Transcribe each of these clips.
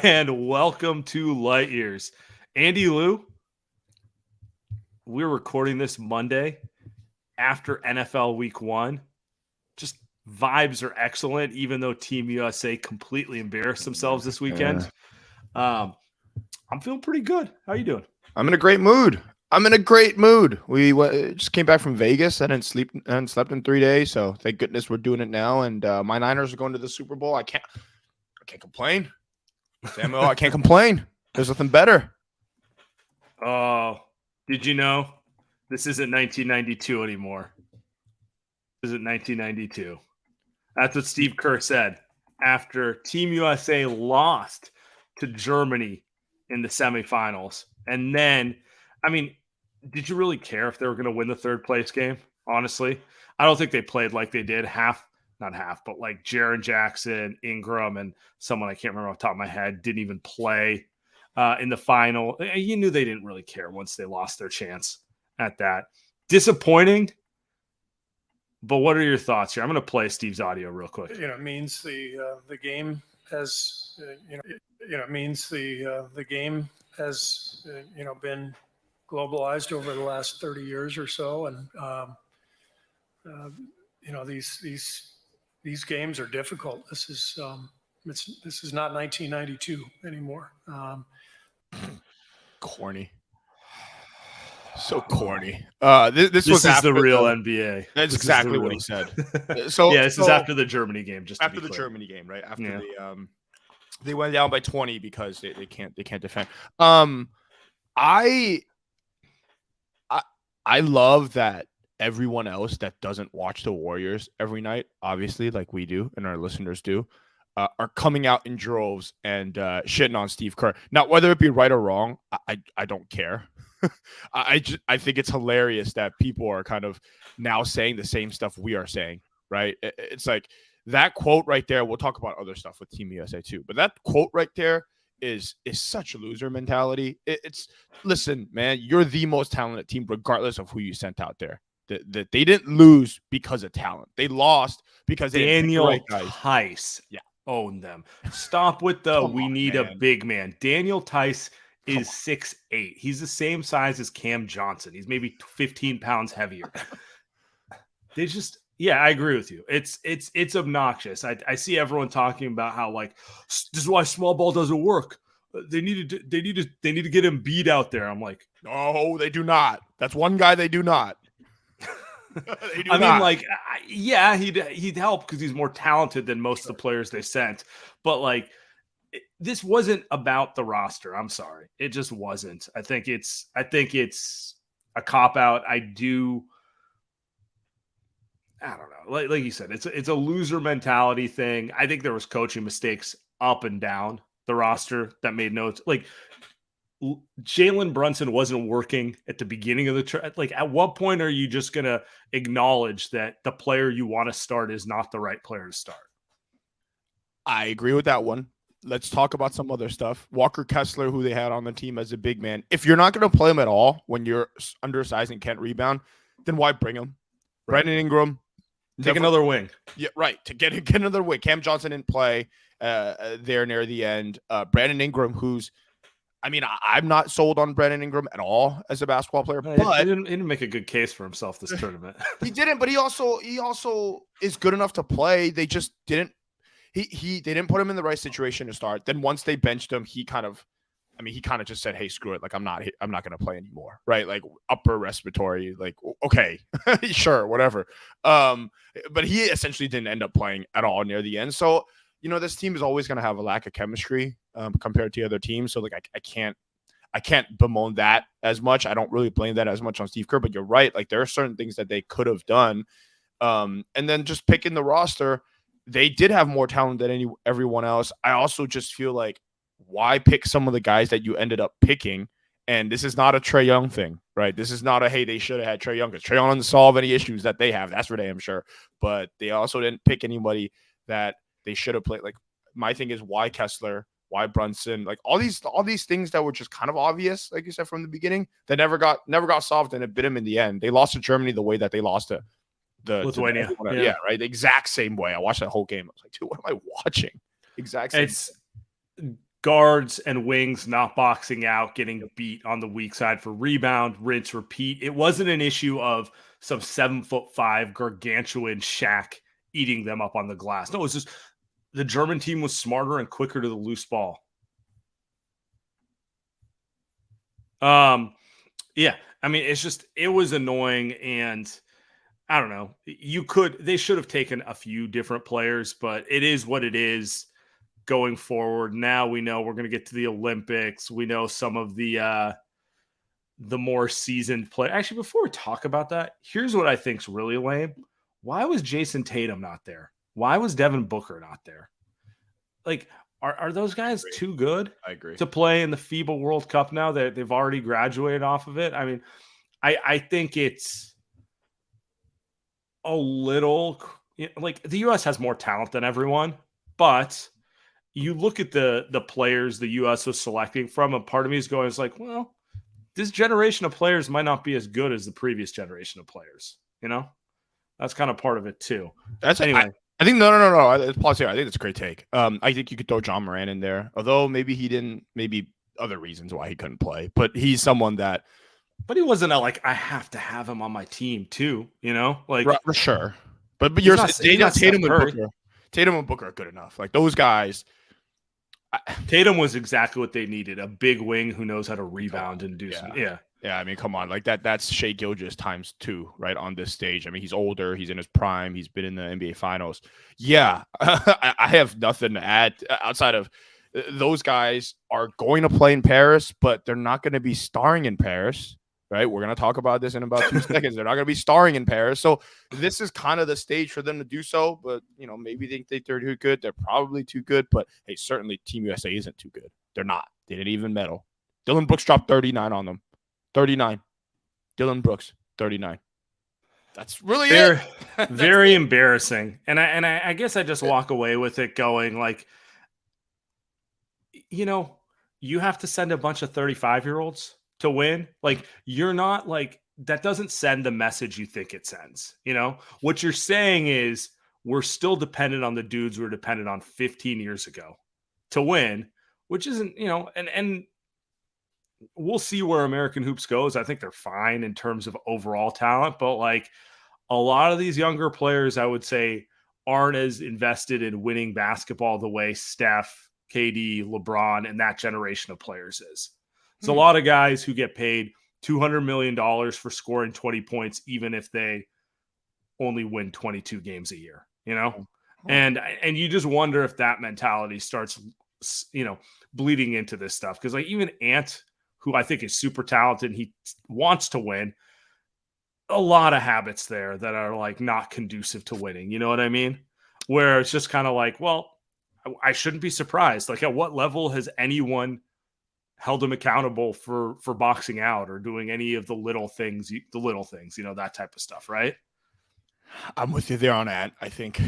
and welcome to Light Years. Andy Lou, we're recording this Monday after NFL Week 1. Just vibes are excellent, even though Team USA completely embarrassed themselves this weekend. I'm feeling pretty good. How you doing? I'm in a great mood. We just came back from Vegas. I didn't slept in 3 days, so thank goodness we're doing it now. And my Niners are going to the Super Bowl. I can't complain, Samuel. I can't complain. There's nothing better. Oh, did you know this isn't 1992 anymore? This isn't 1992. That's what Steve Kerr said after Team USA lost to Germany in the semifinals. And then, did you really care if they were going to win the third place game? Honestly, I don't think they played like they did like Jaren Jackson, Ingram, and someone I can't remember off the top of my head didn't even play in the final. You knew they didn't really care once they lost their chance at that. Disappointing. But what are your thoughts here? I'm going to play Steve's audio real quick. It means the game has the game has been globalized over the last 30 years or so, and these games are difficult. This is not 1992 anymore. Corny. So corny. This was after the real NBA. That's exactly what he said. This is after the Germany game. Just after the Germany game, right? After they went down by 20 because they can't defend. I love that everyone else that doesn't watch the Warriors every night, obviously, like we do and our listeners do, are coming out in droves and shitting on Steve Kerr. Now, whether it be right or wrong, I don't care. I think it's hilarious that people are kind of now saying the same stuff we are saying, right? It's like that quote right there. We'll talk about other stuff with Team USA too, but that quote right there is such a loser mentality. Listen, man, you're the most talented team, regardless of who you sent out there. That they didn't lose because of talent. They lost because Daniel Tice owned them. Stop with the we need a big man. Daniel Tice is 6'8". He's the same size as Cam Johnson. He's maybe 15 pounds heavier. I agree with you. It's obnoxious. I see everyone talking about how like this is why small ball doesn't work. They need to get him beat out there. I'm like, no, they do not. That's one guy they do not. He'd help because he's more talented than most of the players they sent. But like, this wasn't about the roster. I'm sorry, it just wasn't. I think it's a cop out. I don't know. Like you said, it's a loser mentality thing. I think there was coaching mistakes up and down the roster that made notes. Like Jalen Brunson wasn't working at the beginning of the like. At what point are you just gonna acknowledge that the player you want to start is not the right player to start? I agree with that one. Let's talk about some other stuff. Walker Kessler, who they had on the team as a big man. If you're not going to play him at all when you're undersized and can't rebound, then why bring him? Right. Brandon Ingram. Take another wing. Yeah, right. To get another wing. Cam Johnson didn't play there near the end. Brandon Ingram, I'm not sold on Brandon Ingram at all as a basketball player. But he didn't make a good case for himself this tournament. He didn't, but he also is good enough to play. They just didn't. They didn't put him in the right situation to start. Then once they benched him, he kind of just said, "Hey, screw it. Like I'm not going to play anymore." Right? Like upper respiratory. Like okay, sure, whatever. But he essentially didn't end up playing at all near the end. So this team is always going to have a lack of chemistry compared to other teams. So like I can't bemoan that as much. I don't really blame that as much on Steve Kerr. But you're right. Like there are certain things that they could have done. And then just picking the roster. They did have more talent than everyone else. I also just feel like, why pick some of the guys that you ended up picking? And this is not a Trae Young thing, right? This is not hey, they should have had Trae Young because Trae Young doesn't solve any issues that they have. That's for damn sure. But they also didn't pick anybody that they should have played. Like my thing is, why Kessler? Why Brunson? Like all these things that were just kind of obvious, like you said from the beginning, that never got solved, and it bit them in the end. They lost to Germany the way that they lost to Lithuania. Yeah, right. The exact same way. I watched that whole game. I was like, dude, what am I watching? Exact same. guards and wings not boxing out, getting beat on the weak side for rebound, rinse, repeat. It wasn't an issue of some 7'5" gargantuan Shaq eating them up on the glass. No, it was just the German team was smarter and quicker to the loose ball. Yeah, I mean, it was annoying, and I don't know. They should have taken a few different players, but it is what it is going forward. Now we know we're going to get to the Olympics. We know some of the more seasoned players. Actually, before we talk about that, here's what I think's really lame. Why was Jason Tatum not there? Why was Devin Booker not there? Like, are those guys too good I agree. to play in the FIBA World Cup now that they've already graduated off of it? I mean, I think it's a little like the U.S. has more talent than everyone, but you look at the players the U.S. was selecting from, and part of me is going, it's like, well, this generation of players might not be as good as the previous generation of players. You know, that's kind of part of it too. Anyway. I think no. Pause here. I think that's a great take. I think you could throw John Moran in there, although maybe he didn't. Maybe other reasons why he couldn't play, but he's someone that. But he wasn't I have to have him on my team too. You know, like for sure. But you're Tatum and Booker are good enough. Like those guys. Tatum was exactly what they needed. A big wing who knows how to rebound and do some. Yeah. Yeah, I mean, come on, like that's Shea Gilgeous times 2, right, on this stage. I mean, he's older, he's in his prime, he's been in the NBA Finals. Yeah, I have nothing to add outside of those guys are going to play in Paris, but they're not going to be starring in Paris, right? We're going to talk about this in about 2 seconds. They're not going to be starring in Paris, so this is kind of the stage for them to do so. But maybe they think they're too good. They're probably too good, but hey, certainly Team USA isn't too good. They're not. They didn't even medal. Dylan Brooks dropped 39 on them. 39. Dylan Brooks, 39. That's really very embarrassing. And I guess I just walk away with it going like, you have to send a bunch of 35-year-olds to win. Like, you're not like, that doesn't send the message you think it sends. What you're saying is we're still dependent on the dudes we were dependent on 15 years ago to win, which isn't, and we'll see where American hoops goes. I think they're fine in terms of overall talent, but like a lot of these younger players, I would say, aren't as invested in winning basketball the way Steph, KD, LeBron, and that generation of players is. There's a lot of guys who get paid $200 million for scoring 20 points, even if they only win 22 games a year, and you just wonder if that mentality starts, bleeding into this stuff. Cause like even Ant, who I think is super talented and he wants to win, a lot of habits there that are like not conducive to winning. You know what I mean? Where it's just kind of like, well, I shouldn't be surprised. Like at what level has anyone held him accountable for boxing out or doing any of the little things, that type of stuff. Right. I'm with you there on Ant. I think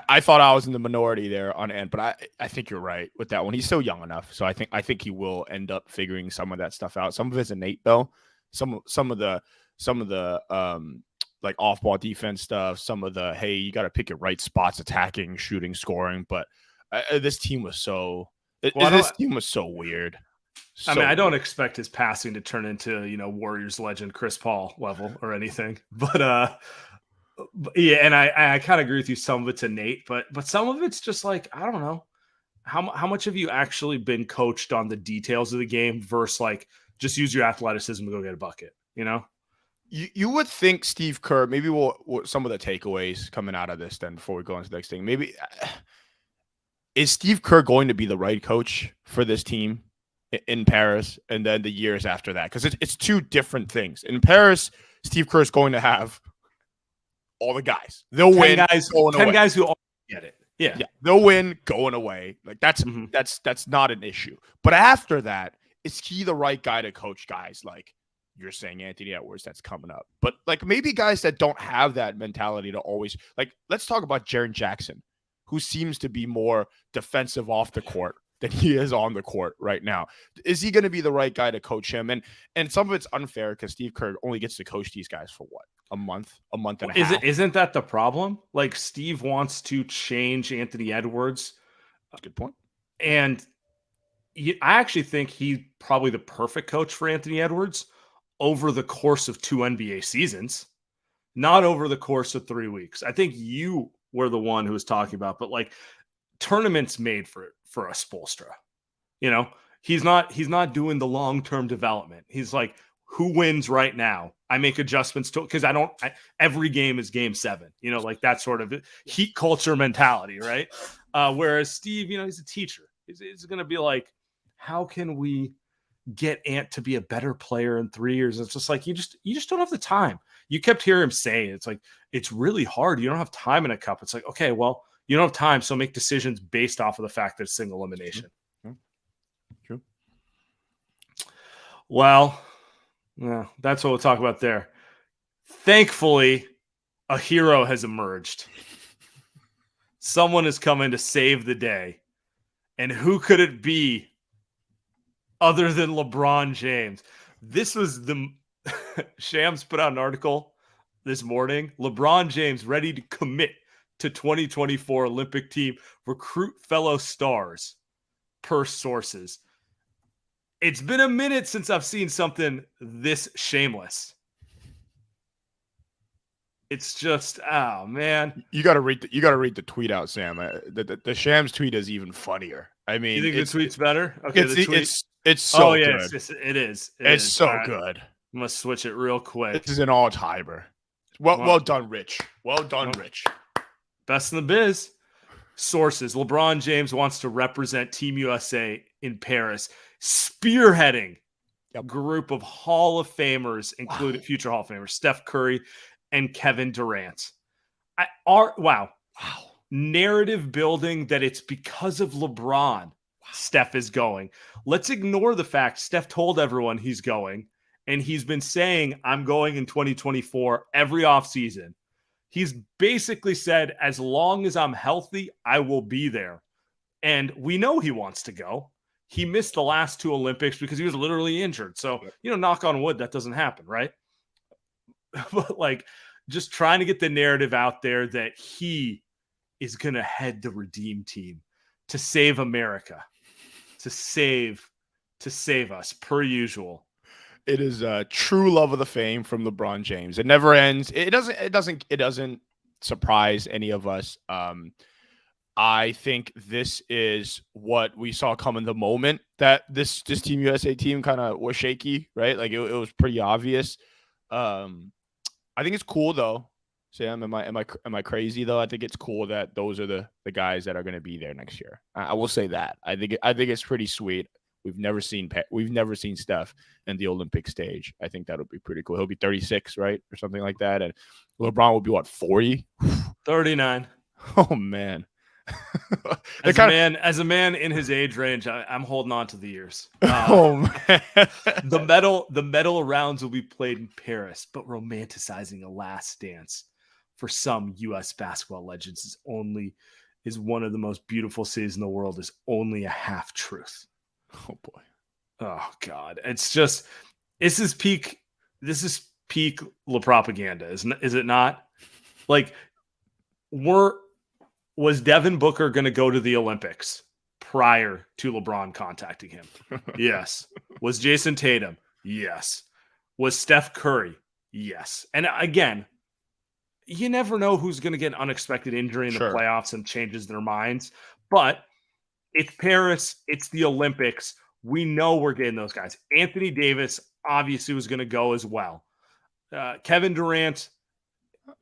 I thought I was in the minority there on Ant, but I think you're right with that one. He's still young enough, so I think he will end up figuring some of that stuff out. Some of it's innate though. Some of the like off ball defense stuff. Some of the hey, you got to pick your right spots, attacking, shooting, scoring. But this team was so weird. I mean, I don't expect his passing to turn into Warriors legend Chris Paul level or anything, but yeah, and I kind of agree with you. Some of it's innate, but some of it's just like, I don't know. How much have you actually been coached on the details of the game versus like just use your athleticism to go get a bucket, You would think Steve Kerr, maybe we'll some of the takeaways coming out of this then before we go into the next thing. Maybe is Steve Kerr going to be the right coach for this team in Paris and then the years after that? Because it's two different things. In Paris, Steve Kerr is going to have all the guys. They'll win. 10 guys who all get it. Yeah. They'll win going away. Like that's not an issue. But after that, is he the right guy to coach guys like you're saying Anthony Edwards that's coming up? But like maybe guys that don't have that mentality to always like, let's talk about Jaren Jackson, who seems to be more defensive off the court than he is on the court right now. Is he going to be the right guy to coach him? And some of it's unfair because Steve Kerr only gets to coach these guys for what? A month and a half. Isn't that the problem? Like Steve wants to change Anthony Edwards. That's a good point. And I actually think he's probably the perfect coach for Anthony Edwards over the course of 2 NBA seasons, not over the course of 3 weeks. I think you were the one who was talking about, but like tournaments made for a Spoelstra. You know, he's not doing the long-term development. He's like, who wins right now? I make adjustments to, because every game is game 7, you know, like that sort of heat culture mentality, right? Whereas Steve, you know, he's a teacher. He's going to be like, how can we get Ant to be a better player in 3 years? It's just like, you just don't have the time. You kept hearing him say, it's like, it's really hard. You don't have time in a cup. It's like, okay, well, you don't have time. So make decisions based off of the fact that it's single elimination. True. Well, yeah, that's what we'll talk about there. Thankfully, a hero has emerged. Someone is coming to save the day. And who could it be other than LeBron James? This was the Shams put out an article this morning. LeBron James ready to commit to 2024 Olympic team, recruit fellow stars, per sources. It's been a minute since I've seen something this shameless. It's just, oh man. You got to read the tweet out, Sam. The Shams tweet is even funnier. I mean, you think the tweet's better? Okay, it's so good. It is. It's so right. Good. I'm gonna switch it real quick. This is an all-timer. Well done, Rich. Well done, Rich. Best in the biz. Sources: LeBron James wants to represent Team USA in Paris, spearheading a group of Hall of Famers, including future Hall of Famers, Steph Curry and Kevin Durant. Wow. Narrative building that it's because of LeBron Steph is going. Let's ignore the fact Steph told everyone he's going, and he's been saying, I'm going in 2024 every offseason. He's basically said, as long as I'm healthy, I will be there. And we know he wants to go. He missed the last 2 Olympics because he was literally injured. So, you know, knock on wood, that doesn't happen, right? But like, just trying to get the narrative out there that he is going to head the Redeem team to save America, to save us, per usual. It is a true love of the fame from LeBron James. It never ends. It doesn't surprise any of us. I think this is what we saw coming the moment that this Team USA team kind of was shaky, right? Like it was pretty obvious. I think it's cool though. Sam, am I crazy though? I think it's cool that those are the guys that are going to be there next year. I will say that. I think it's pretty sweet. We've never seen Steph in the Olympic stage. I think that'll be pretty cool. He'll be 36, right, or something like that, and LeBron will be what, 40? 39. Oh man. As a man in his age range, I'm holding on to the years. Oh man. the medal rounds will be played in Paris, but romanticizing a last dance for some U.S. basketball legends is one of the most beautiful cities in the world is only a half truth. Oh boy. Oh God. It's just, this is peak La Propaganda, is it not? Like, was Devin Booker going to go to the Olympics prior to LeBron contacting him? Yes. Was Jason Tatum? Yes. Was Steph Curry? Yes. And again, you never know who's going to get an unexpected injury in the playoffs and changes their minds. But it's Paris. It's the Olympics. We know we're getting those guys. Anthony Davis obviously was going to go as well. Kevin Durant.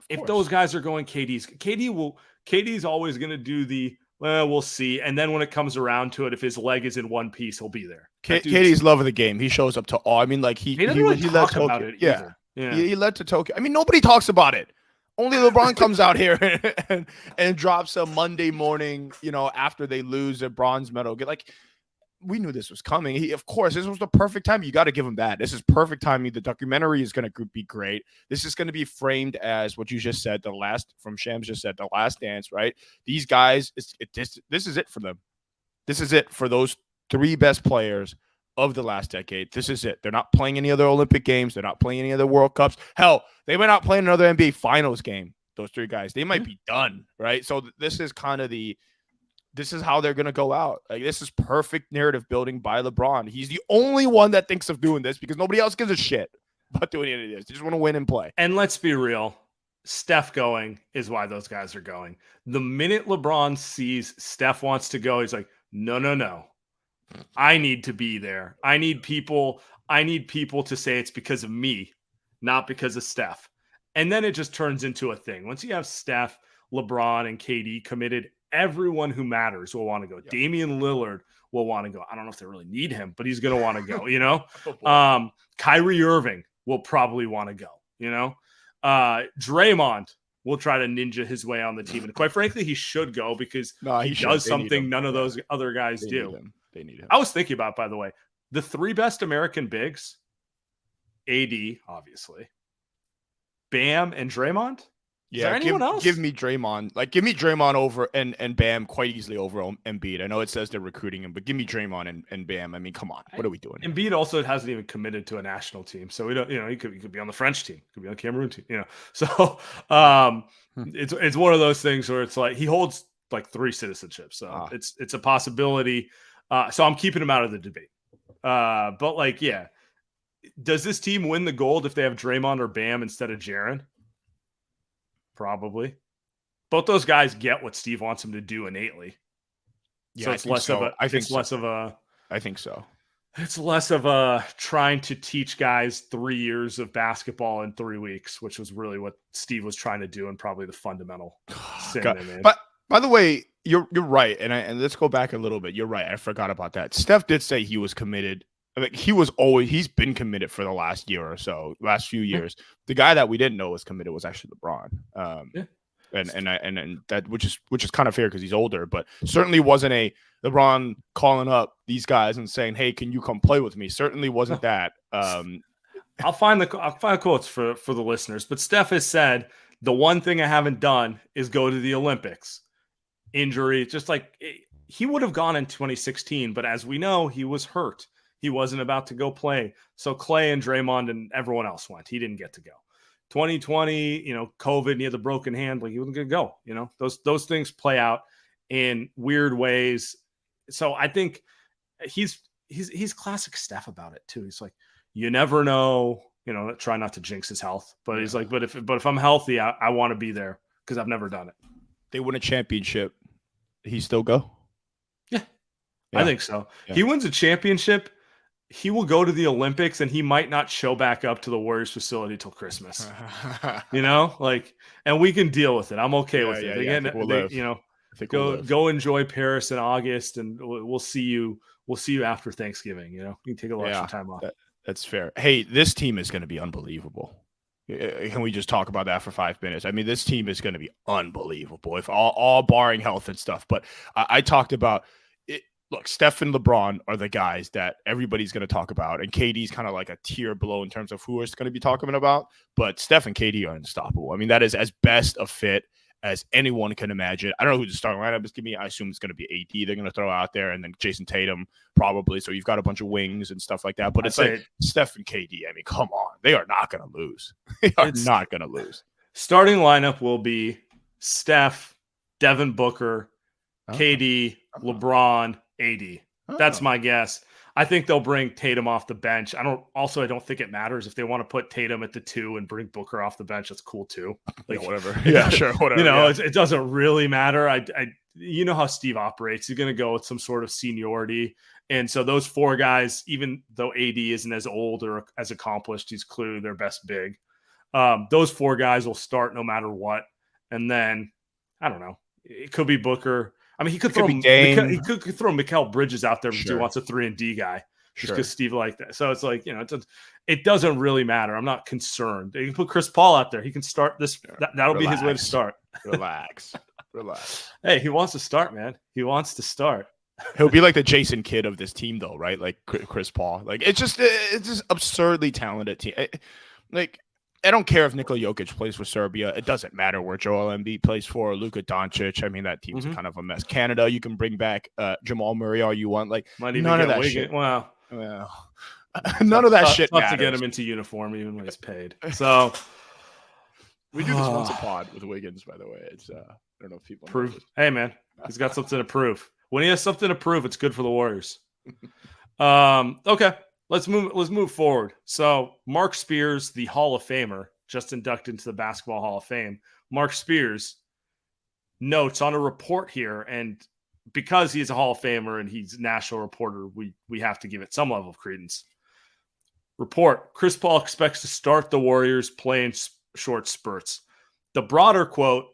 If those guys are going, KD's always going to do we'll see. And then when it comes around to it, if his leg is in one piece, he'll be there. KD's love of the game. He shows up to all. I mean, like he doesn't really talk about it. Yeah. He led to Tokyo. I mean, nobody talks about it. Only LeBron comes out here and drops a Monday morning, after they lose a bronze medal. We knew this was coming. Of course, this was the perfect time. You got to give him that. This is perfect timing. The documentary is going to be great. This is going to be framed as what you just said, Shams just said, the last dance, right? These guys, this is it for them. This is it for those 3 best players of the last decade. This is it. They're not playing any other Olympic games. They're not playing any other World Cups. Hell, they might not play another NBA Finals game. Those 3 guys, they might be done, right? So this is kind of the this is how they're gonna go out. Like, this is perfect narrative building by LeBron. He's the only one that thinks of doing this because nobody else gives a shit about doing any of this. They just want to win and play. And let's be real. Steph going is why those guys are going. The minute LeBron sees Steph wants to go, he's like, no. I need to be there. I need people to say it's because of me, not because of Steph. And then it just turns into a thing. Once you have Steph, LeBron, and KD committed, everyone who matters will want to go. Yep. Damian Lillard will want to go. I don't know if they really need him, but he's going to want to go, you know? Kyrie Irving will probably want to go, you know? Draymond will try to ninja his way on the team. And quite frankly, he should go because he does something none of those other guys do. They need him. I was thinking about, by the way, the 3 best American bigs, AD, obviously, Bam, and Draymond. Is there anyone else? Give me Draymond. Like, give me Draymond over and Bam quite easily over Embiid. I know it says they're recruiting him, but give me Draymond and Bam. I mean, come on. What are we doing? Embiid also hasn't even committed to a national team. So we don't, you know, he could be on the French team, could be on the Cameroon team, you know. So it's one of those things where it's like he holds like 3 citizenships. So it's a possibility. So I'm keeping him out of the debate. But like, yeah. Does this team win the gold if they have Draymond or Bam instead of Jaren? Probably. Both those guys get what Steve wants them to do innately. Yeah, so it's less of a. I think less of a. I think so. It's less of a trying to teach guys 3 years of basketball in 3 weeks, which was really what Steve was trying to do, and probably the fundamental sin. But by the way, you're right, and let's go back a little bit. You're right. I forgot about that. Steph did say he was committed. I mean, he's been committed for the last year or so, last few years. The guy that we didn't know was committed was actually LeBron. And that which is kind of fair because he's older, but certainly wasn't a LeBron calling up these guys and saying, "Hey, can you come play with me?" Certainly wasn't that. I'll find the quotes for the listeners, but Steph has said the one thing I haven't done is go to the Olympics. Injury, just like he would have gone in 2016, but as we know, he was hurt. He wasn't about to go play. So Clay and Draymond and everyone else went. He didn't get to go. 2020, you know, COVID, and he had the broken hand. Like, he wasn't going to go. You know, those things play out in weird ways. So I think he's classic Steph about it too. He's like, you never know, you know, try not to jinx his health. But he's like, but if I'm healthy, I want to be there because I've never done it. They win a championship. He still go? Yeah. I think so. Yeah. He wins a championship. He will go to the Olympics and he might not show back up to the Warriors facility till Christmas. You know, like, and we can deal with it. I'm okay with it. Again, you know, go enjoy Paris in August, and we'll see you. We'll see you after Thanksgiving. You know, you can take a lot of time off. That's fair. Hey, this team is going to be unbelievable. Can we just talk about that for 5 minutes? I mean, this team is going to be unbelievable if all barring health and stuff. But I talked about. Look, Steph and LeBron are the guys that everybody's going to talk about, and KD's kind of like a tier below in terms of who is going to be talking about. But Steph and KD are unstoppable. I mean, that is as best a fit as anyone can imagine. I don't know who the starting lineup is going to be. I assume it's going to be AD. They're going to throw out there, and then Jason Tatum probably. So you've got a bunch of wings and stuff like that. But it's like Steph and KD. I mean, come on, they are not going to lose. They are not going to lose. Starting lineup will be Steph, Devin Booker, KD, LeBron, AD. That's my guess. I think they'll bring Tatum off the bench. I don't think it matters if they want to put Tatum at the 2 and bring Booker off the bench. That's cool too. Like, whatever. Yeah, sure. Whatever. You know, it doesn't really matter. You know how Steve operates. He's going to go with some sort of seniority. And so those 4 guys, even though AD isn't as old or as accomplished, he's clearly their best big. Those 4 guys will start no matter what. And then, I don't know, it could be Booker. I mean, he could throw Mikal Bridges out there because he wants a 3-and-D guy, just because Steve liked that. So it's like, you know, it doesn't really matter. I'm not concerned. You can put Chris Paul out there. He can start this. That'll be his way to start. Relax. Hey, he wants to start, man. He wants to start. He'll be like the Jason Kidd of this team, though, right? Like Chris Paul. Like, it's just absurdly talented team. Like, I don't care if Nikola Jokic plays for Serbia. It doesn't matter where Joel Embiid plays for, or Luka Doncic. I mean, that team's kind of a mess. Canada, you can bring back Jamal Murray all you want. Like, none of that shit. Wow. None of that shit matters. Tough to get him into uniform even when he's paid. So we do this once a pod with Wiggins, by the way. It's I don't know if people prove. Hey, man, He's got something to prove. When he has something to prove, it's good for the Warriors. Okay, let's move forward. So Mark Spears, the Hall of Famer, just inducted into the Basketball Hall of Fame. Mark Spears notes on a report here, and because he's a Hall of Famer and he's a national reporter, we have to give it some level of credence. Report: Chris Paul expects to start the Warriors playing short spurts. The broader quote: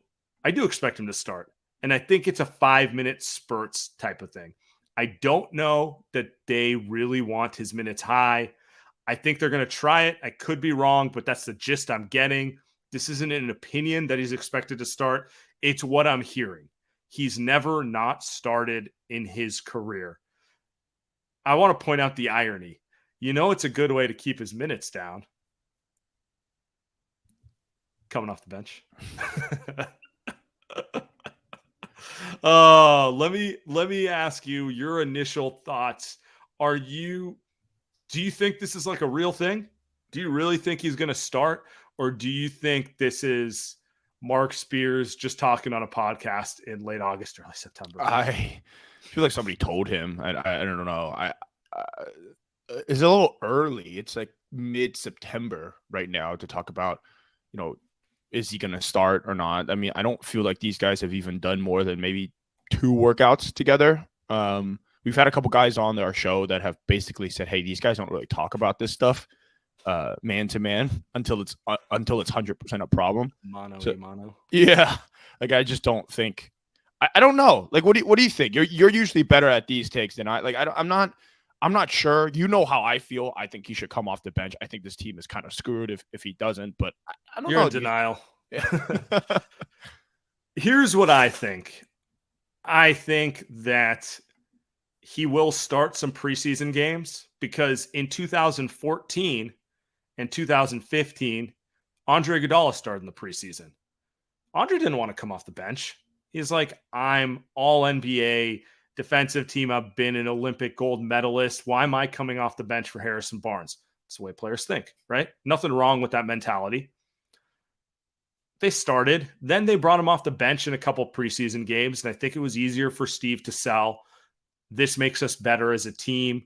I do expect him to start, and I think it's a 5-minute spurts type of thing. I don't know that they really want his minutes high. I think they're going to try it. I could be wrong, but that's the gist I'm getting. This isn't an opinion that he's expected to start. It's what I'm hearing. He's never not started in his career. I want to point out the irony. It's a good way to keep his minutes down. Coming off the bench. Let me ask you your initial thoughts. Do you think this is like a real thing? Do you really think he's going to start? Or do you think this is Mark Spears just talking on a podcast in late August, early September? I feel like somebody told him. I don't know. It's a little early. It's like mid-September right now to talk about, is he going to start or not? I mean, I don't feel like these guys have even done more than maybe 2 workouts together. We've had a couple guys on our show that have basically said, hey, these guys don't really talk about this stuff man to man until it's 100% a problem. Mono. Yeah. Like, I just don't think, I don't know. Like, what do you think? You're usually better at these takes than I. Like, I'm not sure. You know how I feel. I think he should come off the bench. I think this team is kind of screwed if he doesn't, but I don't know. You're in denial. Here's what I think. I think that he will start some preseason games because in 2014 and 2015, Andre Iguodala started in the preseason. Andre didn't want to come off the bench. He's like, I'm all NBA defensive team. I've been an Olympic gold medalist. Why am I coming off the bench for Harrison Barnes? That's the way players think, right? Nothing wrong with that mentality. They started. Then they brought him off the bench in a couple preseason games, and I think it was easier for Steve to sell. This makes us better as a team,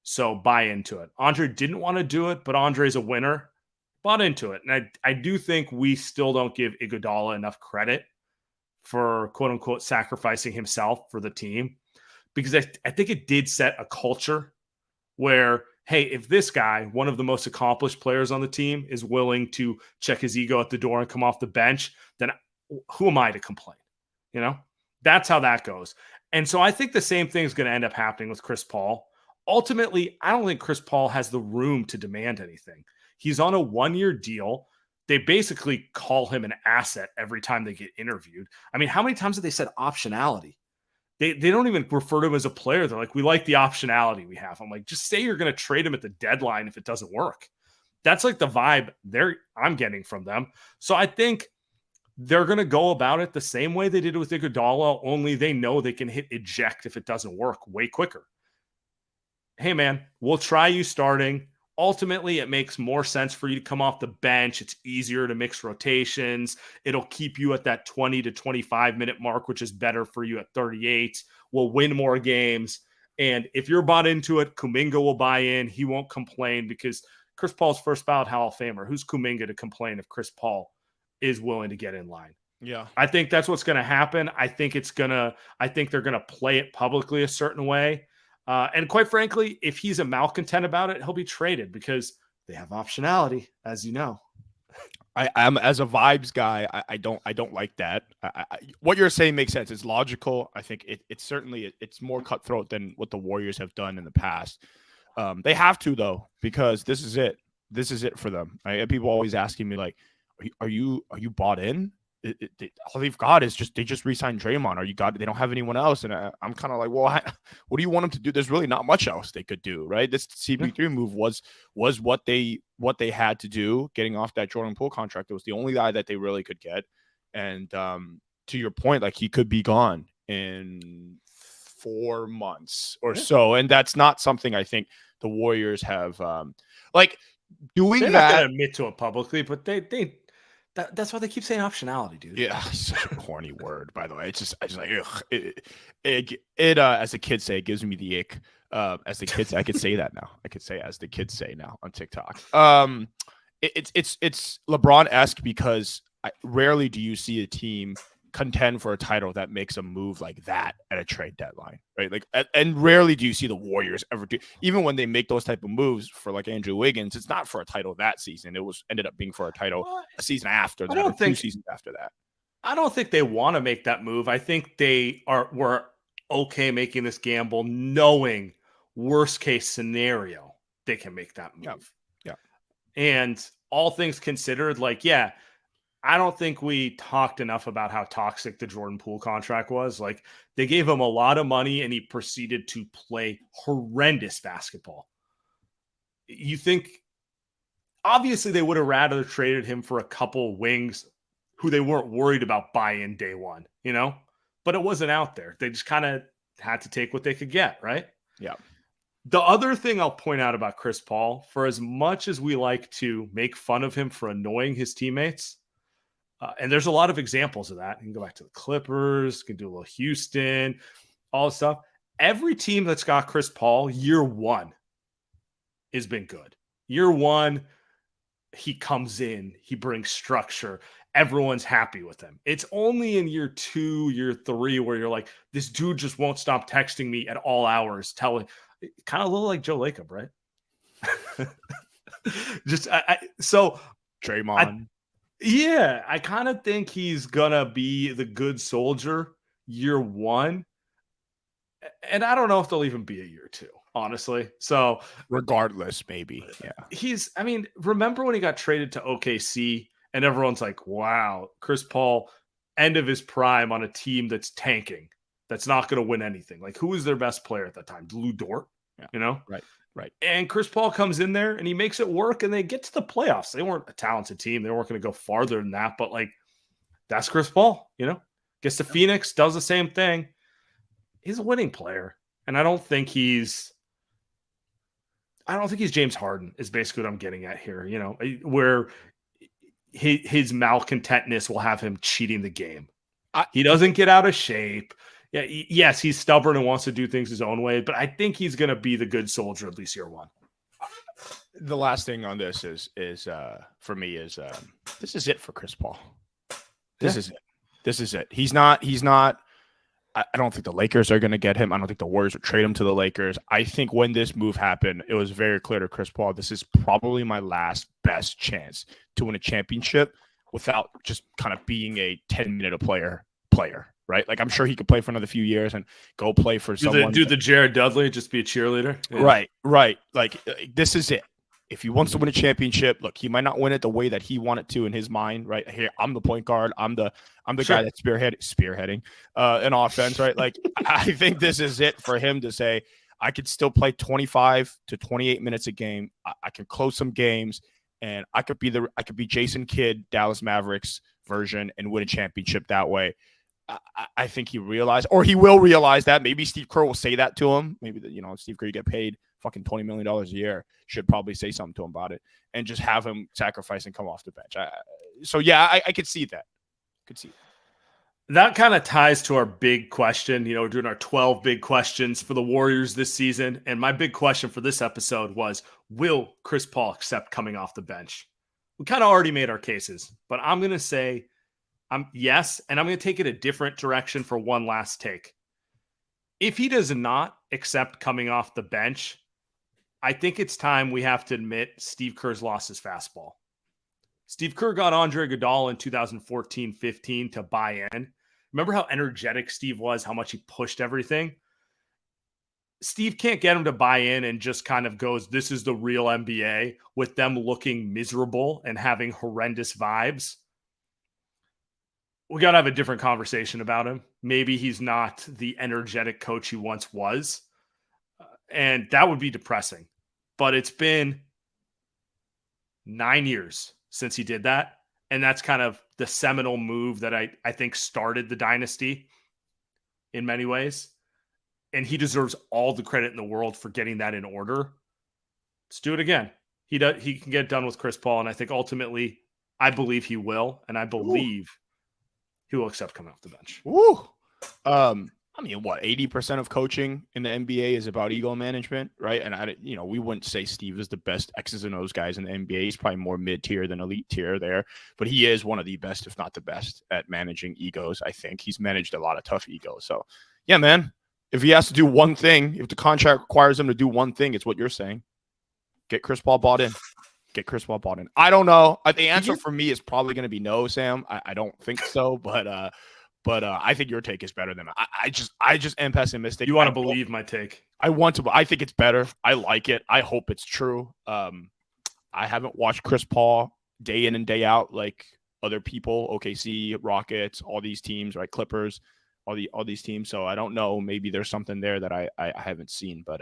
so buy into it. Andre didn't want to do it, but Andre's a winner. Bought into it. And I do think we still don't give Iguodala enough credit for, quote-unquote, sacrificing himself for the team. Because I think it did set a culture where, hey, if this guy, one of the most accomplished players on the team, is willing to check his ego at the door and come off the bench, then who am I to complain? That's how that goes. And so I think the same thing is going to end up happening with Chris Paul. Ultimately, I don't think Chris Paul has the room to demand anything. He's on a 1-year deal. They basically call him an asset every time they get interviewed. I mean, how many times have they said optionality? They don't even refer to him as a player. They're like, we like the optionality we have. I'm like, just say you're going to trade him at the deadline if it doesn't work. That's like the vibe I'm getting from them. So I think they're going to go about it the same way they did with Iguodala, only they know they can hit eject if it doesn't work way quicker. Hey, man, we'll try you starting. Ultimately, it makes more sense for you to come off the bench. It's easier to mix rotations. It'll keep you at that 20 to 25-minute mark, which is better for you at 38. We'll win more games. And if you're bought into it, Kuminga will buy in. He won't complain because Chris Paul's first ballot Hall of Famer. Who's Kuminga to complain if Chris Paul is willing to get in line? Yeah. I think that's what's going to happen. I think they're going to play it publicly a certain way. And quite frankly, if he's a malcontent about it, he'll be traded because they have optionality, as you know. I'm as a vibes guy. I don't like that. What you're saying makes sense. It's logical. I think it's certainly it's more cutthroat than what the Warriors have done in the past. They have to though, because this is it. This is it for them. People always asking me like, "Are you bought in?" All they've got is they just re-signed Draymond. They don't have anyone else, and I'm kind of like, well, what do you want them to do? There's really not much else they could do, right? This CP3 move was what they had to do. Getting off that Jordan Poole contract, it was the only guy that they really could get. And to your point, like he could be gone in 4 months or so, and that's not something I think the Warriors have like doing They're that. not going to admit to it publicly, but they That's why they keep saying optionality, dude. Yeah, such a corny word, by the way. I just like, ugh. As the kids say, it gives me the ick. As the kids, I could say that now. I could say as the kids say now on TikTok. It's LeBron-esque because rarely do you see a team contend for a title that makes a move like that at a trade deadline, right? Like, and rarely do you see the Warriors ever do. Even when they make those type of moves for like Andrew Wiggins, it's not for a title that season. It was ended up being for a title a season after that, or 2 seasons after that. I don't think they want to make that move. I think they were okay making this gamble, knowing worst case scenario they can make that move. Yeah. And all things considered, like, yeah, I don't think we talked enough about how toxic the Jordan Poole contract was. Like, they gave him a lot of money and he proceeded to play horrendous basketball. You think, obviously, they would have rather traded him for a couple wings who they weren't worried about buying day one, you know? But it wasn't out there. They just kind of had to take what they could get, right? Yeah. The other thing I'll point out about Chris Paul, for as much as we like to make fun of him for annoying his teammates, and there's a lot of examples of that. You can go back to the Clippers, you can do a little Houston, all this stuff. Every team that's got Chris Paul, year one, has been good. Year one, he comes in, he brings structure. Everyone's happy with him. It's only in year 2, year 3 where you're like, this dude just won't stop texting me at all hours, telling, kind of a little like Joe Lacob, right? So Draymond. I kind of think he's gonna be the good soldier year one, and I don't know if they'll even be a year 2, honestly. So regardless, maybe, yeah. I mean, remember when he got traded to OKC, and everyone's like, "Wow, Chris Paul, end of his prime on a team that's tanking, that's not going to win anything." Like, who was their best player at that time? Lou Dort, you know, right. And Chris Paul comes in there and he makes it work, and they get to the playoffs. They weren't a talented team; they weren't going to go farther than that. But like, that's Chris Paul, you know. Gets to Phoenix, does the same thing. He's a winning player, and I don't think he's James Harden. Is basically what I'm getting at here. You know, where his malcontentness will have him cheating the game. He doesn't get out of shape. Yeah, yes, he's stubborn and wants to do things his own way, but I think he's going to be the good soldier at least year one. The last thing on this is for me is this is it for Chris Paul. This is it. He's not. I don't think the Lakers are going to get him. I don't think the Warriors will trade him to the Lakers. I think when this move happened, it was very clear to Chris Paul, this is probably my last best chance to win a championship without just kind of being a 10-minute player, right? Like, I'm sure he could play for another few years and go play for someone. Do the Jared Dudley, just be a cheerleader? Yeah. Right. Like, this is it. If he wants to win a championship, look, he might not win it the way that he wanted to in his mind, right? Here, I'm the point guard. I'm the guy that's spearheading an offense, right? Like, I think this is it for him to say, I could still play 25 to 28 minutes a game. I can close some games, and I could be Jason Kidd, Dallas Mavericks version, and win a championship that way. I think he will realize that. Maybe Steve Kerr will say that to him. Maybe Steve Kerr, you get paid fucking $20 million a year, should probably say something to him about it and just have him sacrifice and come off the bench. I could see that. That kind of ties to our big question. You know, we're doing our 12 big questions for the Warriors this season. And my big question for this episode was, will Chris Paul accept coming off the bench? We kind of already made our cases, but I'm going to say yes, and I'm going to take it a different direction for one last take. If he does not accept coming off the bench, I think it's time we have to admit Steve Kerr's lost his fastball. Steve Kerr got Andre Iguodala in 2014-15 to buy in. Remember how energetic Steve was, how much he pushed everything? Steve can't get him to buy in and just kind of goes, this is the real NBA, with them looking miserable and having horrendous vibes. We got to have a different conversation about him. Maybe he's not the energetic coach he once was. And that would be depressing. But it's been 9 years since he did that. And that's kind of the seminal move that I think started the dynasty in many ways. And he deserves all the credit in the world for getting that in order. Let's do it again. He can get it done with Chris Paul. And I think ultimately I believe he will, and I believe he will accept coming off the bench. Woo. I mean, what 80% of coaching in the NBA is about ego management, right? And we wouldn't say Steve is the best X's and O's guys in the NBA. He's probably more mid-tier than elite tier there, but he is one of the best, if not the best, at managing egos. I think he's managed a lot of tough egos. So, yeah, man, if he has to do one thing, if the contract requires him to do one thing, it's what you're saying: get Chris Paul bought in. Get Chris Paul bought in. I don't know. The answer for me is probably going to be no, Sam. I don't think so, but I think your take is better than I just am pessimistic. You want to believe my take? I think it's better. I like it. I hope it's true. I haven't watched Chris Paul day in and day out like other people, OKC, Rockets, all these teams, right? Clippers, all these teams. So I don't know. Maybe there's something there that I haven't seen, but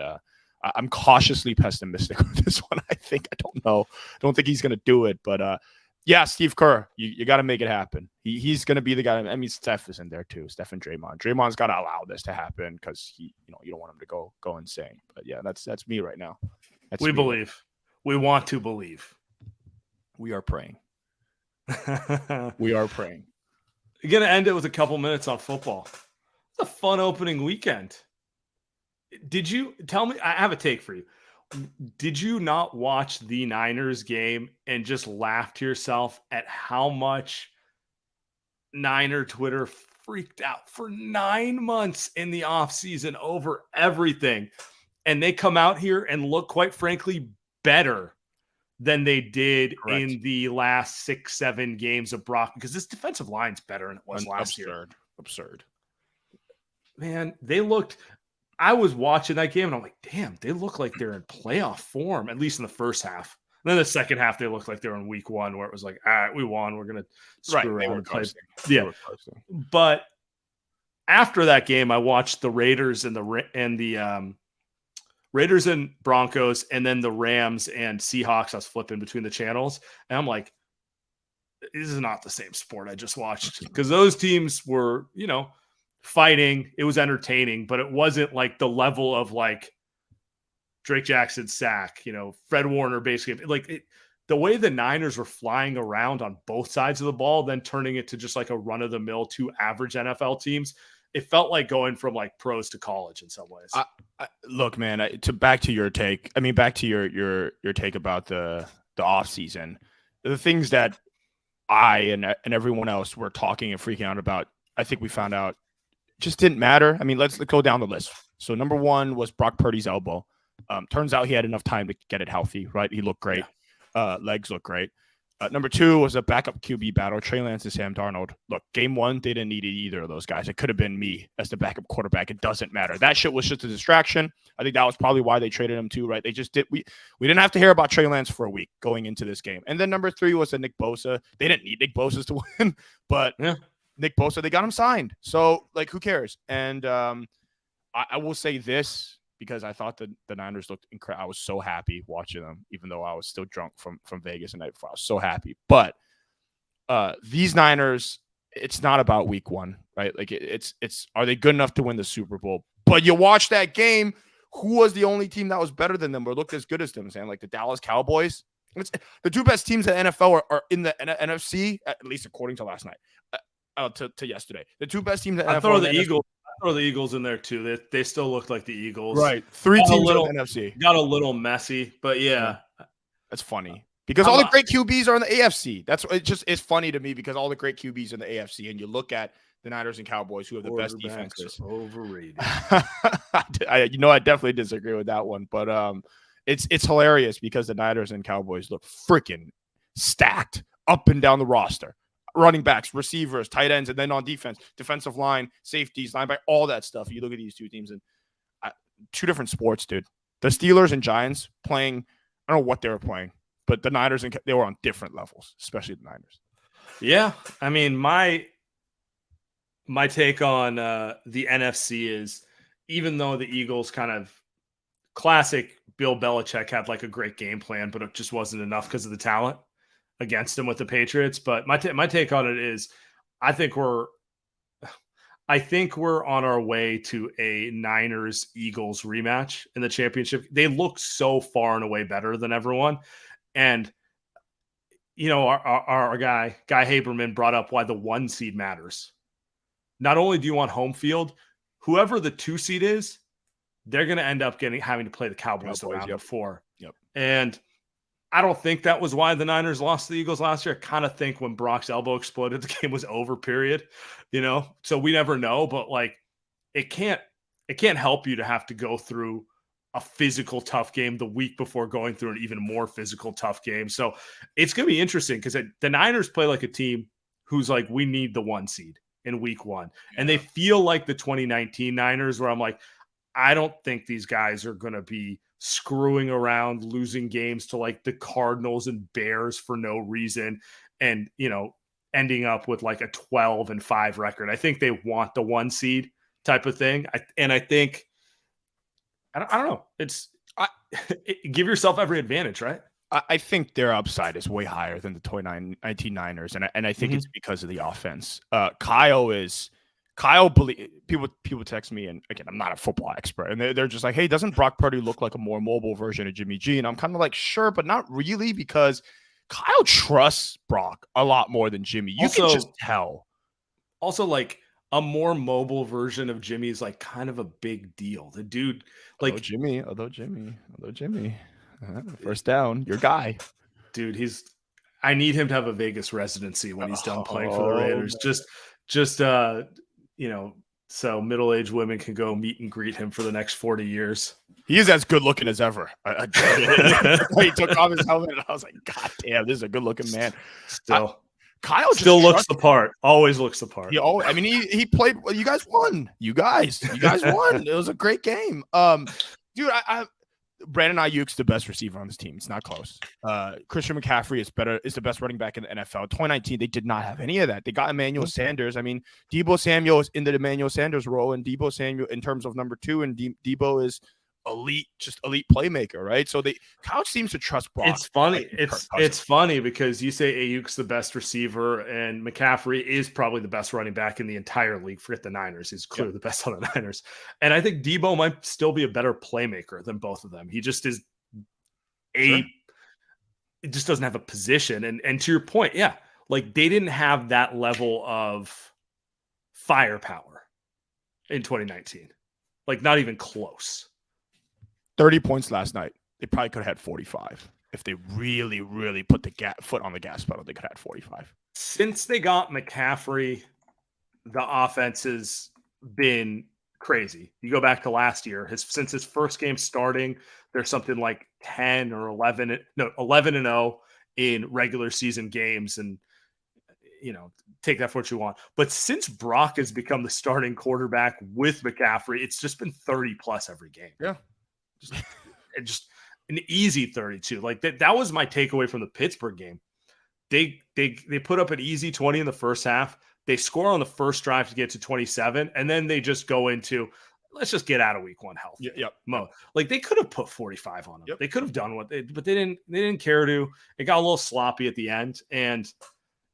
I'm cautiously pessimistic with this one. I don't know. I don't think he's going to do it, but yeah, Steve Kerr, you got to make it happen. He's going to be the guy. I mean, Steph is in there too. Steph and Draymond. Draymond's got to allow this to happen because you don't want him to go insane. But yeah, that's me right now. We believe. We want to believe. We are praying. We are praying. You're going to end it with a couple minutes on football. It's a fun opening weekend. Did you tell me? I have a take for you. Did you not watch the Niners game and just laugh to yourself at how much Niner Twitter freaked out for 9 months in the offseason over everything? And they come out here and look, quite frankly, better than they did in the last 6-7 games of Brock, because this defensive line's better than it was last year. Absurd. Man, they looked... I was watching that game and I'm like, damn, they look like they're in playoff form, at least in the first half. And then the second half, they looked like they were in week one, where it was like, all right, we won. We're going to screw around and play. Yeah. But after that game, I watched the Raiders and the Raiders and Broncos, and then the Rams and Seahawks. I was flipping between the channels, and I'm like, this is not the same sport I just watched, because those teams were, fighting. It was entertaining, but it wasn't like the level of like Drake Jackson sack, Fred Warner basically, like the way the Niners were flying around on both sides of the ball, then turning it to just like a run of the mill 2 average NFL teams. It felt like going from like pros to college in some ways. Look, man, back to your take. I mean, back to your take about the off season, the things that I and everyone else were talking and freaking out about, I think we found out just didn't matter. I mean, let's go down the list. So number one was Brock Purdy's elbow. Turns out he had enough time to get it healthy, right? He looked great. Yeah. Legs look great. Number two was a backup QB battle, Trey Lance and Sam Darnold. Look, game one, they didn't need either of those guys. It could have been me as the backup quarterback. It doesn't matter. That shit was just a distraction. I think that was probably why they traded him too, right? They just did. We didn't have to hear about Trey Lance for a week going into this game. And then number three was a Nick Bosa. They didn't need Nick Bosa to win, but Nick Bosa, they got him signed. So, like, who cares? And I will say this, because I thought the Niners looked incredible. I was so happy watching them, even though I was still drunk from Vegas the night before. I was so happy. But these Niners, it's not about week one, right? Like, it's are they good enough to win the Super Bowl? But you watch that game, who was the only team that was better than them or looked as good as them, saying like the Dallas Cowboys? The two best teams in the NFL are in the NFC, at least according to last night. To yesterday. The two best teams in the NFL. I throw the Eagles in there too. They still look like the Eagles. Right. Three teams in the NFC. Got a little messy, but yeah. That's funny. Because all the great QBs are in the AFC. It's funny to me, because all the great QBs in the AFC, and you look at the Niners and Cowboys, who have the best defenses. Overrated. I definitely disagree with that one, but it's hilarious because the Niners and Cowboys look freaking stacked up and down the roster. Running backs, receivers, tight ends, and then on defense, defensive line, safeties, linebacker, all that stuff. You look at these two teams, and two different sports, dude. The Steelers and Giants playing, I don't know what they were playing, but the Niners, they were on different levels, especially the Niners. Yeah, I mean, my take on the NFC is, even though the Eagles kind of classic Bill Belichick had like a great game plan, but it just wasn't enough because of the talent against them with the Patriots. But my take on it is, I think we're on our way to a Niners-Eagles rematch in the championship. They look so far and away better than everyone. And our guy Haberman brought up why the 1 seed matters. Not only do you want home field, whoever the 2 seed is, they're going to end up having to play the Cowboys the round before. Yep. And I don't think that was why the Niners lost to the Eagles last year. I kind of think when Brock's elbow exploded, the game was over, period. So we never know, but like it can't help you to have to go through a physical tough game the week before going through an even more physical tough game. So it's going to be interesting because the Niners play like a team who's like, we need the 1 seed in week 1. Yeah. And they feel like the 2019 Niners where I'm like, I don't think these guys are going to be screwing around, losing games to like the Cardinals and Bears for no reason. And, ending up with like a 12-5 record. I think they want the 1 seed type of thing. I think, I don't know. Give yourself every advantage, right? I think their upside is way higher than the 2019 Niners, and I think it's because of the offense. Kyle people text me, and again, I'm not a football expert, and they're just like, hey, doesn't Brock Purdy look like a more mobile version of Jimmy G? And I'm kind of like, sure, but not really, because Kyle trusts Brock a lot more than Jimmy. You can just tell. Also, like, a more mobile version of Jimmy is like kind of a big deal. The dude, like although Jimmy, first down, your guy, dude. I need him to have a Vegas residency when he's done playing for the Raiders. Man. So middle-aged women can go meet and greet him for the next 40 years. He is as good looking as ever. He took off his helmet, and I was like, God damn, this is a good looking man. Kyle still looks the part. Always looks the part. He played. You guys won. You guys won. It was a great game. Dude, Brandon Ayuk's the best receiver on this team. It's not close. Christian McCaffrey is the best running back in the NFL. 2019, they did not have any of that. They got Emmanuel Sanders. I mean, Deebo Samuel is in the Emmanuel Sanders role, and Deebo Samuel in terms of number 2, and Deebo is elite playmaker, right? So Kyle seems to trust Brock. It's funny. It's funny because you say Ayuk's the best receiver and McCaffrey is probably the best running back in the entire league. Forget the Niners. He's clearly the best on the Niners. And I think Deebo might still be a better playmaker than both of them. He just is it just doesn't have a position. And to your point, like they didn't have that level of firepower in 2019. Like not even close. 30 points last night. They probably could have had 45. If they really, really put the foot on the gas pedal, they could have had 45. Since they got McCaffrey, the offense has been crazy. You go back to last year, since his first game starting, there's something like 11-0 in regular season games. And, take that for what you want. But since Brock has become the starting quarterback with McCaffrey, it's just been 30 plus every game. Yeah. Just an easy 32. Like that was my takeaway from the Pittsburgh game. They put up an easy 20 in the first half. They score on the first drive to get to 27, and then they just go into let's just get out of week 1 health mode. Like they could have put 45 on them. Yep. They could have done but they didn't care to. It got a little sloppy at the end, and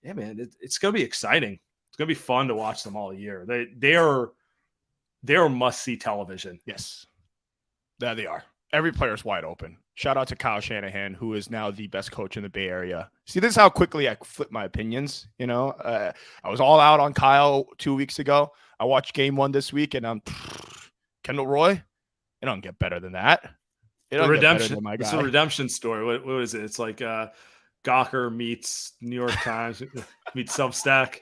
yeah, man, it's gonna be exciting. It's gonna be fun to watch them all year. They are must-see television. Yes. There they are. Every player's wide open. Shout out to Kyle Shanahan, who is now the best coach in the Bay Area. See, this is how quickly I flip my opinions. I was all out on Kyle 2 weeks ago. I watched game 1 this week, and I'm Kendall Roy. It don't get better than that. Redemption. It's a redemption story. What is it? It's like Gawker meets New York Times meets Substack.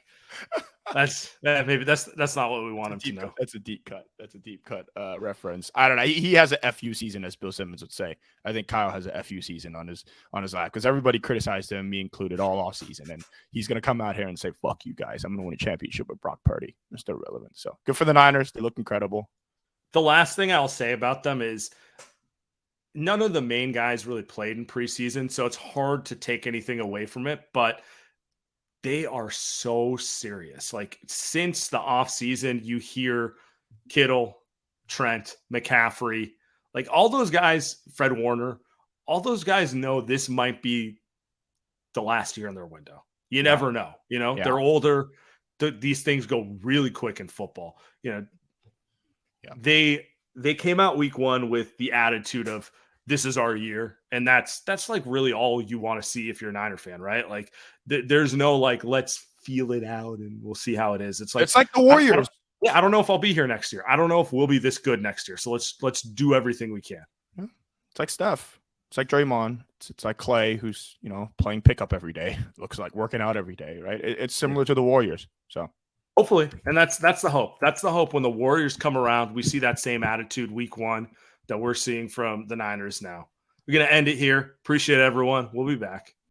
That's not what we want him to know. That's a deep cut. Reference. I don't know. He has a FU season, as Bill Simmons would say. I think Kyle has a FU season on his lap because everybody criticized him, me included, all off season, and he's gonna come out here and say, "Fuck you guys! I'm gonna win a championship with Brock Purdy." They're still relevant. So good for the Niners. They look incredible. The last thing I'll say about them is none of the main guys really played in preseason, so it's hard to take anything away from it, but they are so serious. Like since the offseason, you hear Kittle, Trent, McCaffrey, like all those guys, Fred Warner, all those guys know this might be the last year in their window. You never know. They're older. These things go really quick in football. They came out week 1 with the attitude of this is our year. And that's like really all you want to see if you're a Niner fan, right? Like there's no like, let's feel it out and we'll see how it is. It's like the Warriors. I don't know if I'll be here next year. I don't know if we'll be this good next year. So let's do everything we can. It's like Steph. It's like Draymond. It's like Clay, who's, you know, playing pickup every day. Looks like working out every day, right? It's similar to the Warriors. So hopefully, and that's the hope. That's the hope when the Warriors come around. We see that same attitude week 1 that we're seeing from the Niners now. We're going to end it here. Appreciate everyone. We'll be back.